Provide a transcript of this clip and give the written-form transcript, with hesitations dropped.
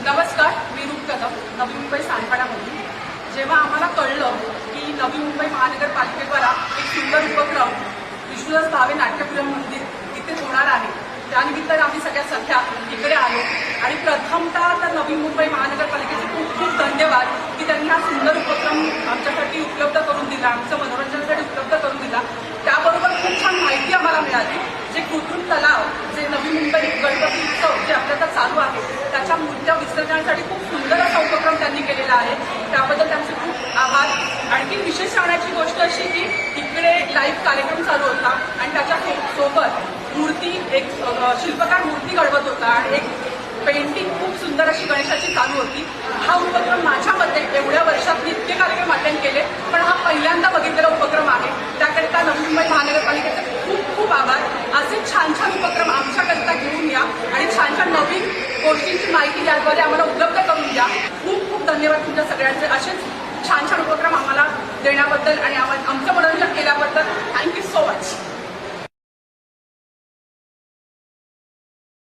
नमस्कार, मी रूप कदम, नवी मुंबई सांडपाड्यामधून. जेव्हा आम्हाला कळलं की नवी मुंबई महानगरपालिकेद्वारा एक सुंदर उपक्रम विष्णुदास भावे नाट्यगृह मंदिर इथे होणार आहे, त्यानिमित्ताने आम्ही सगळ्या सख्या इकडे आलो. आणि प्रथमतः तर नवी मुंबई महानगरपालिकेचे खूप खूप धन्यवाद की त्यांनी हा सुंदर उपक्रम आमच्यासाठी उपलब्ध करून दिला, आमचं मनोरंजनासाठी उपलब्ध करून दिला. त्याबरोबर खूप छान माहिती आम्हाला मिळाली. जे कृत्रिम तलाव, जे नवी मुंबई गणपती उत्सव जे आपल्याला चालू आहे, त्याच्या मूर्त्या विसर्जनासाठी खूप सुंदर असा उपक्रम त्यांनी केलेला आहे. त्याबद्दल त्यांचे खूप आभार. आणखी विशेष सांगण्याची गोष्ट अशी की इकडे लाईव्ह कार्यक्रम चालू होता आणि त्याच्या सोबत मूर्ती, एक शिल्पकार मूर्ती घडवत होता आणि एक पेंटिंग खूप सुंदर अशी गणेशाची चालू होती. हा उपक्रम माझ्या मते एवढ्या वर्षात मी इतके कार्यक्रम अटेंड केले, पण हा पहिल्यांदा बघितलेला उपक्रम आहे. त्याकरिता नवी मुंबई महानगरपालिकेचे खूप खूप आभार. असे छान छान उपक्रम आमच्याकरिता घेऊन या आणि छान छान नवीन गोष्टींची माहिती याद्वारे आम्हाला उपलब्ध करून द्या. खूप खूप धन्यवाद तुमच्या सगळ्यांचे. असेच छान छान उपक्रम आम्हाला देण्याबद्दल आणि आमचं मनोरंजन केल्याबद्दल थँक्यू सो मच.